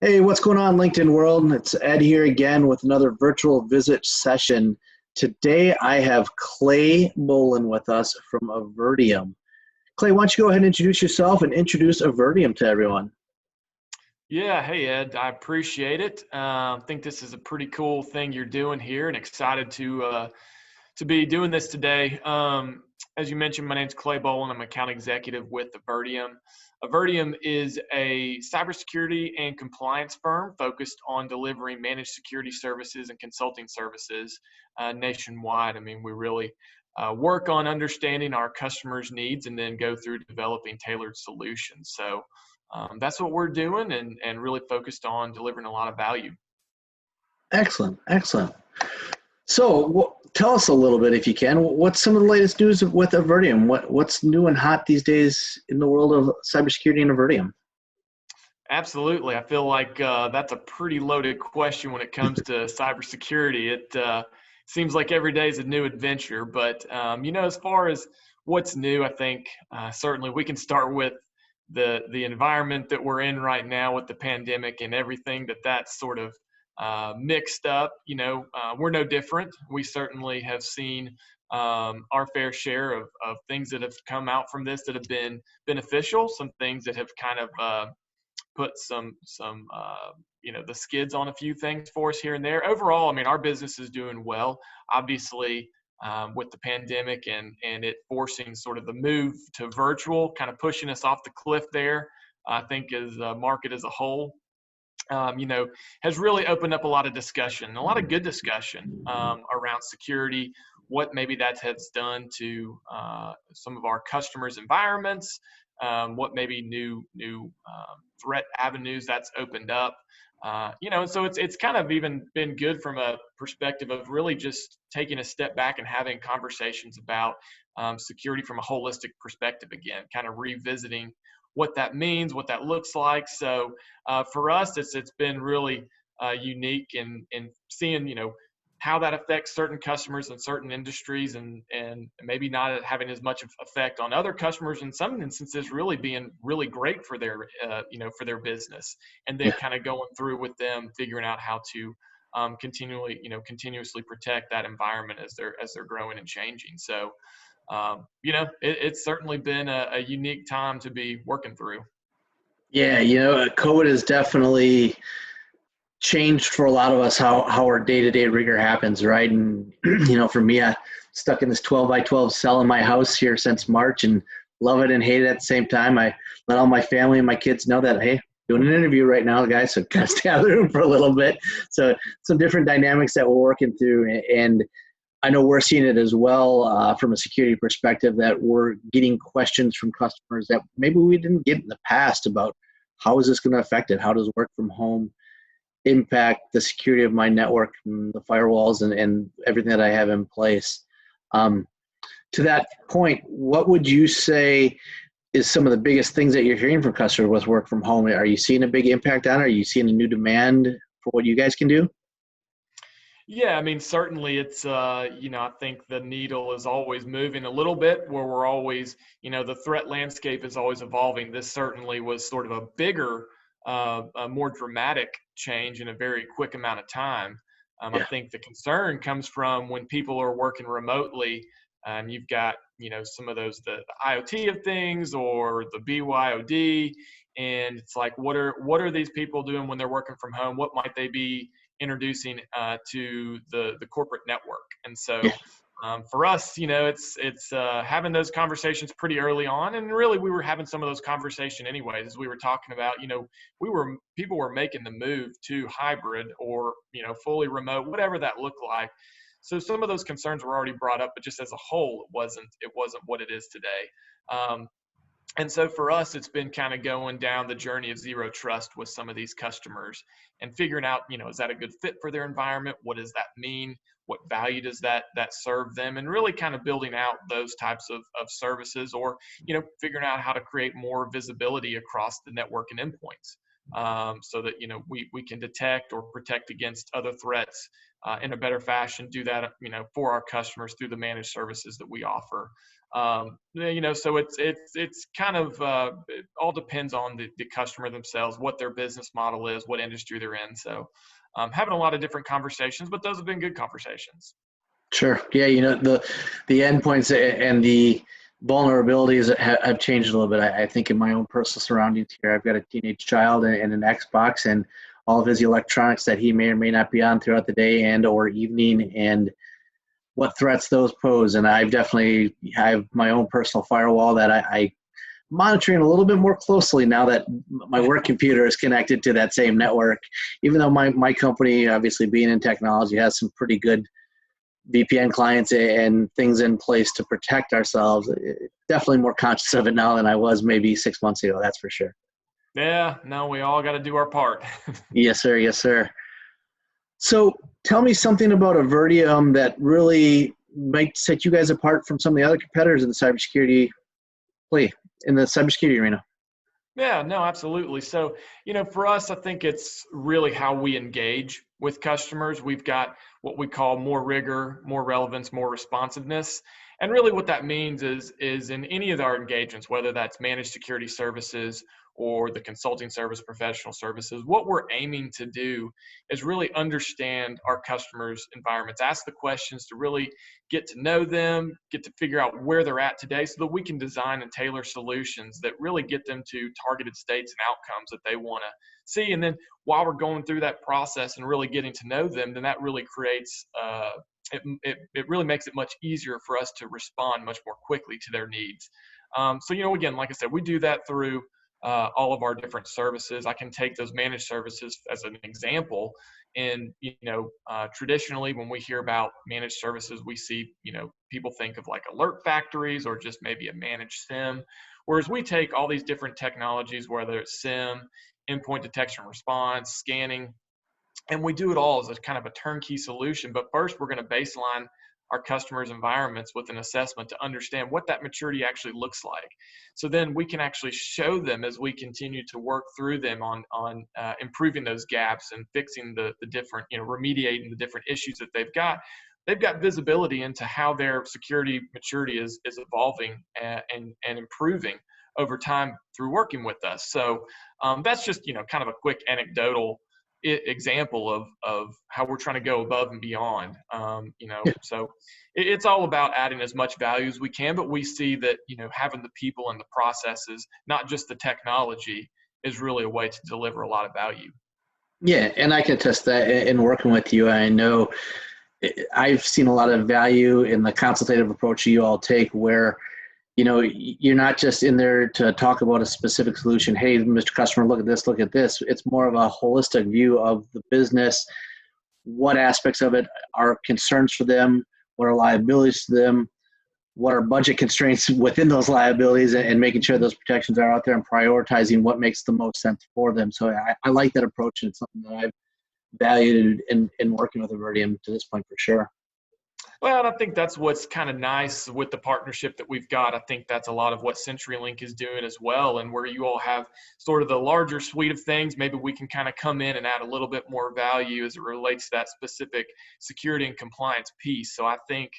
Hey, what's going on, LinkedIn world? It's Ed here again with another virtual visit session. Today I have Clay Bowlin with us from Avertium. Clay, why don't you go ahead and introduce yourself and introduce Avertium to everyone? Yeah, hey Ed, I appreciate it. I think this is a pretty cool thing you're doing here, and excited to be doing this today. As you mentioned, my name's Clay Bowlin. I'm account executive with Avertium. Avertium is a cybersecurity and compliance firm focused on delivering managed security services and consulting services nationwide. I mean, we really work on understanding our customers' needs and then go through developing tailored solutions. So that's what we're doing, and really focused on delivering a lot of value. Excellent, excellent. So tell us a little bit, if you can, what's some of the latest news with Avertium? What's new and hot these days in the world of cybersecurity and Avertium? Absolutely. I feel like that's a pretty loaded question when it comes to cybersecurity. It seems like every day is a new adventure. But, as far as what's new, I think certainly we can start with the environment that we're in right now with the pandemic and everything that's sort of mixed up. We're no different. We certainly have seen our fair share of things that have come out from this that have been beneficial, some things that have kind of put some the skids on a few things for us here and there. Overall, I mean, our business is doing well. Obviously, with the pandemic and it forcing sort of the move to virtual, kind of pushing us off the cliff there. I think as a market as a whole, has really opened up a lot of discussion, a lot of good discussion around security, what maybe that has done to some of our customers' environments, what maybe new threat avenues that's opened up. So it's kind of even been good from a perspective of really just taking a step back and having conversations about security from a holistic perspective again, kind of revisiting what that means, what that looks like. So for us, it's been really unique in seeing how that affects certain customers in certain industries, and maybe not having as much effect on other customers in some instances, really being really great for their for their business, and then Yeah. kind of going through with them figuring out how to continuously protect that environment as they're growing and changing. So it's certainly been a unique time to be working through. Yeah, COVID has definitely changed for a lot of us how our day-to-day rigor happens, right? And for me, I stuck in this 12 by 12 cell in my house here since March, and love it and hate it at the same time. I let all my family and my kids know that, hey, doing an interview right now, guys, so gotta stay out of the room for a little bit. So some different dynamics that we're working through, and I know we're seeing it as well from a security perspective, that we're getting questions from customers that maybe we didn't get in the past about how is this going to affect it? How does work from home impact the security of my network and the firewalls and everything that I have in place? Um, to that point, what would you say is some of the biggest things that you're hearing from customers with work from home? Are you seeing a big impact on it? Are you seeing a new demand for what you guys can do? Yeah, I mean, certainly it's, I think the needle is always moving a little bit, where we're always, the threat landscape is always evolving. This certainly was sort of a bigger, a more dramatic change in a very quick amount of time. I Yeah. think the concern comes from when people are working remotely, and you've got, some of those, the IoT of things or the BYOD, and it's like, what are these people doing when they're working from home? What might they be introducing to the corporate network? And Yeah. so for us, it's having those conversations pretty early on, and really we were having some of those conversations anyways, as we were talking about. People were making the move to hybrid or fully remote, whatever that looked like. So some of those concerns were already brought up, but just as a whole, it wasn't what it is today. And so for us, it's been kind of going down the journey of zero trust with some of these customers and figuring out, is that a good fit for their environment? What does that mean? What value does that serve them? And really kind of building out those types of services, or, figuring out how to create more visibility across the network and endpoints. so that, you know, we can detect or protect against other threats in a better fashion, do that, you know, for our customers through the managed services that we offer. You know, so it's kind of, it all depends on the customer themselves, what their business model is, what industry they're in. So having a lot of different conversations, but those have been good conversations. Sure. Yeah, you know, the endpoints and the vulnerabilities have changed a little bit. I think in my own personal surroundings here, I've got a teenage child and an Xbox and all of his electronics that he may or may not be on throughout the day and or evening, and what threats those pose. And I have my own personal firewall that I monitoring a little bit more closely now that my work computer is connected to that same network. Even though my company, obviously being in technology, has some pretty good VPN clients and things in place to protect ourselves, definitely more conscious of it now than I was maybe 6 months ago. That's for sure. Yeah, no, we all got to do our part. Yes, sir. Yes, sir. So tell me something about Avertium that really might set you guys apart from some of the other competitors in the cybersecurity arena. Yeah, no, absolutely. So, you know, for us, I think it's really how we engage with customers. We've got what we call more rigor, more relevance, more responsiveness. And really what that means is in any of our engagements, whether that's managed security services or the consulting service, professional services, what we're aiming to do is really understand our customers' environments, ask the questions to really get to know them, get to figure out where they're at today so that we can design and tailor solutions that really get them to targeted states and outcomes that they want to see. And then while we're going through that process and really getting to know them, then that really creates, it really makes it much easier for us to respond much more quickly to their needs. So, you know, again, like I said, we do that through all of our different services. I can take those managed services as an example. And, you know, traditionally when we hear about managed services, we see, you know, people think of like alert factories or just maybe a managed SIM. Whereas we take all these different technologies, whether it's SIM, endpoint detection and response, scanning, and we do it all as a kind of a turnkey solution. But first, we're going to baseline our customers' environments with an assessment to understand what that maturity actually looks like. So then we can actually show them as we continue to work through them on improving those gaps and fixing the different, you know, remediating the different issues that they've got. They've got visibility into how their security maturity is evolving and improving over time through working with us. So that's just, you know, kind of a quick anecdotal example of how we're trying to go above and beyond. You know, Yeah. so it's all about adding as much value as we can, but we see that, you know, having the people and the processes, not just the technology, is really a way to deliver a lot of value. Yeah, and I can attest that in working with you. I know I've seen a lot of value in the consultative approach you all take, where you know you're not just in there to talk about a specific solution. Hey, Mr. Customer, look at this, look at this. It's more of a holistic view of the business. What aspects of it are concerns for them? What are liabilities to them? What are budget constraints within those liabilities, and making sure those protections are out there and prioritizing what makes the most sense for them. So I like that approach, and it's something that I've valued in working with Avertium to this point for sure. Well, I think that's what's kind of nice with the partnership that we've got. I think that's a lot of what CenturyLink is doing as well. And where you all have sort of the larger suite of things, maybe we can kind of come in and add a little bit more value as it relates to that specific security and compliance piece. So I think,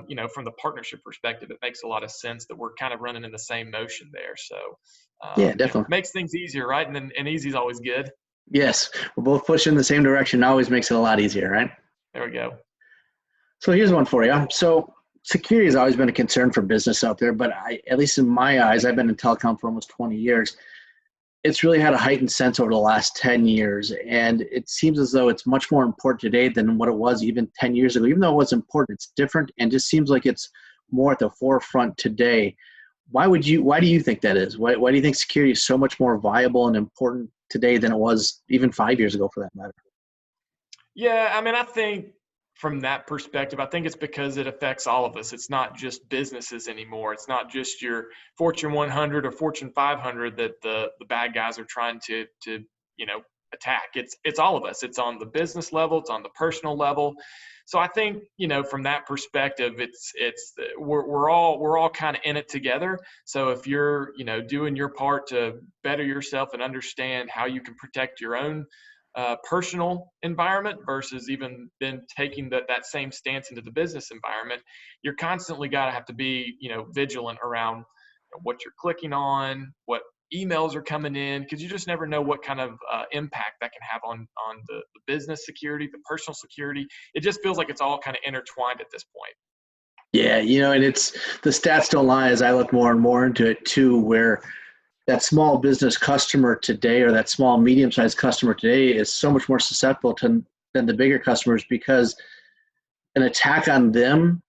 you know, from the partnership perspective, it makes a lot of sense that we're kind of running in the same motion there. So, Yeah, you know, definitely. makes things easier, right? And easy is always good. Yes, we're both pushing in the same direction. Always makes it a lot easier, right? There we go. So here's one for you. So security has always been a concern for business out there, but at least in my eyes, I've been in telecom for almost 20 years. It's really had a heightened sense over the last 10 years. And it seems as though it's much more important today than what it was even 10 years ago. Even though it was important, it's different and just seems like it's more at the forefront today. Why do you think that is? Why do you think security is so much more viable and important today than it was even 5 years ago, for that matter? Yeah, I mean, I think from that perspective, I think it's because it affects all of us. It's not just businesses anymore. It's not just your Fortune 100 or Fortune 500 that the bad guys are trying to you know, attack. It's all of us. It's on the business level. It's on the personal level. So I think, from that perspective, we're all kind of in it together. So if you're, doing your part to better yourself and understand how you can protect your own personal environment versus even then taking that same stance into the business environment, you're constantly have to be, vigilant around what you're clicking on, what emails are coming in, because you just never know what kind of impact that can have on the business security, the personal security. It just feels like it's all kind of intertwined at this point. Yeah, and it's the stats don't lie as I look more and more into it too, where that small business customer today or that small medium-sized customer today is so much more susceptible than the bigger customers, because an attack on them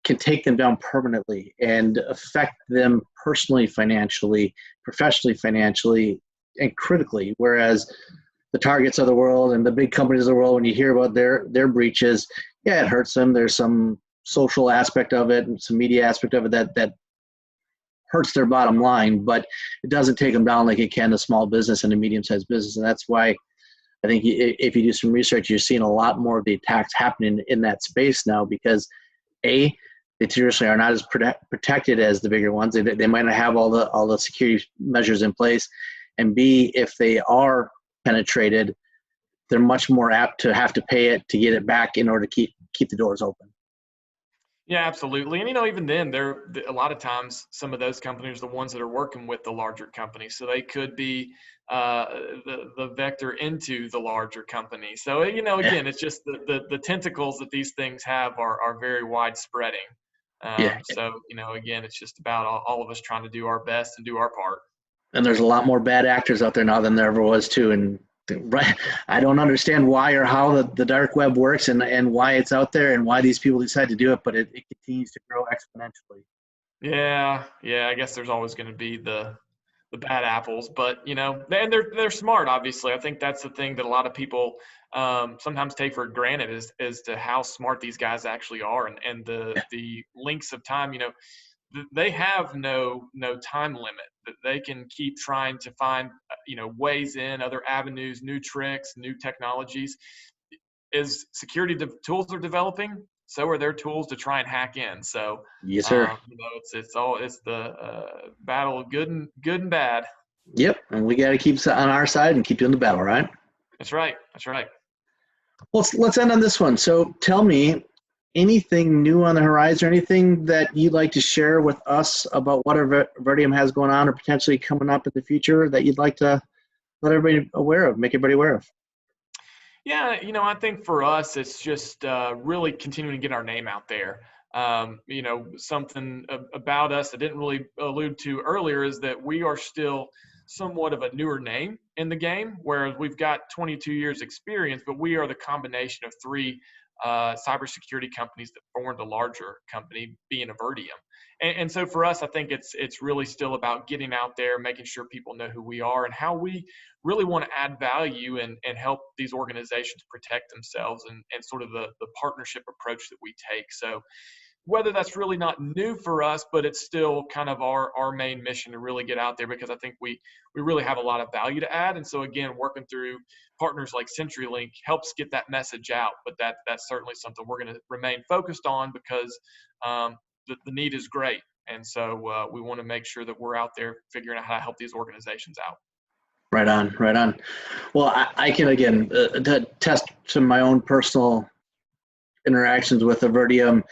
can take them down permanently and affect them personally, financially, professionally, financially, and critically. Whereas the Targets of the world and the big companies of the world, when you hear about their breaches, yeah, it hurts them. There's some social aspect of it and some media aspect of it that hurts their bottom line, but it doesn't take them down like it can a small business and a medium-sized business. And that's why I think if you do some research, you're seeing a lot more of the attacks happening in that space now, because they traditionally are not as protected as the bigger ones. They might not have all the security measures in place. And B, if they are penetrated, they're much more apt to have to pay it to get it back in order to keep the doors open. Yeah, absolutely. And, even then, a lot of times some of those companies are the ones that are working with the larger companies. So they could be the vector into the larger company. So, again, it's just the tentacles that these things have are very widespreading. Yeah. So, again, it's just about all of us trying to do our best and do our part. And there's a lot more bad actors out there now than there ever was too. And I don't understand why or how the dark web works and why it's out there and why these people decide to do it, but it continues to grow exponentially. Yeah. I guess there's always going to be the bad apples, but and they're smart. Obviously, I think that's the thing that a lot of people sometimes take for granted as to how smart these guys actually are, and the lengths of time. They have no time limit. That they can keep trying to find ways in, other avenues, new tricks, new technologies. As security tools are developing, so are their tools to try and hack in. So Yes, sir. it's the battle of good and bad. Yep, and we got to keep on our side and keep doing the battle, right? That's right. Well, let's end on this one. So tell me, anything new on the horizon, or anything that you'd like to share with us about what Avertium has going on or potentially coming up in the future that you'd like to let everybody make everybody aware of? Yeah, I think for us, it's just really continuing to get our name out there. Something about us I didn't really allude to earlier is that we are still somewhat of a newer name in the game, whereas we've got 22 years experience, but we are the combination of three cybersecurity companies that formed a larger company, being Avertium. And so for us, I think it's really still about getting out there, making sure people know who we are and how we really want to add value and help these organizations protect themselves and sort of the partnership approach that we take. So whether that's really not new for us, but it's still kind of our main mission to really get out there, because I think we really have a lot of value to add. And so again, working through partners like CenturyLink helps get that message out. But that's certainly something we're going to remain focused on, because the need is great. And so we want to make sure that we're out there figuring out how to help these organizations out. Right on. Well, I can, again, attest to my own personal interactions with Avertium.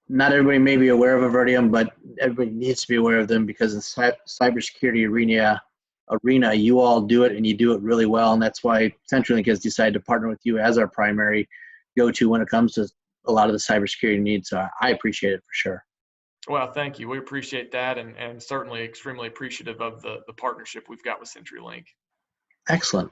Not everybody may be aware of Avertium, but everybody needs to be aware of them, because in cybersecurity arena, you all do it and you do it really well. And that's why CenturyLink has decided to partner with you as our primary go-to when it comes to a lot of the cybersecurity needs. So I appreciate it for sure. Well, thank you. We appreciate that, and certainly extremely appreciative of the partnership we've got with CenturyLink. Excellent.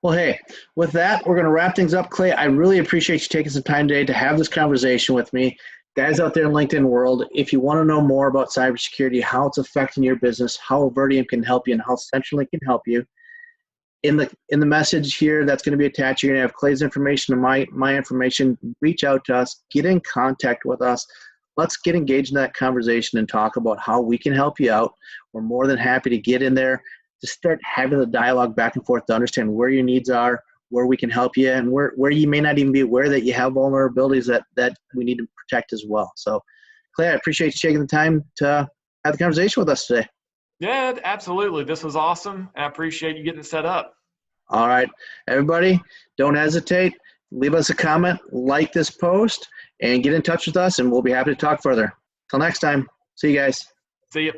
Well, hey, with that, we're going to wrap things up. Clay, I really appreciate you taking some time today to have this conversation with me. Guys out there in LinkedIn world, if you want to know more about cybersecurity, how it's affecting your business, how Avertium can help you, and how CenturyLink can help you, in the message here that's going to be attached, you're going to have Clay's information and my information. Reach out to us. Get in contact with us. Let's get engaged in that conversation and talk about how we can help you out. We're more than happy to get in there, just start having the dialogue back and forth to understand where your needs are, where we can help you, and where you may not even be aware that you have vulnerabilities that we need to protect as well. So, Clay, I appreciate you taking the time to have the conversation with us today. Yeah, absolutely. This was awesome. I appreciate you getting it set up. All right, everybody, don't hesitate. Leave us a comment, like this post, and get in touch with us, and we'll be happy to talk further. Till next time, see you guys. See you.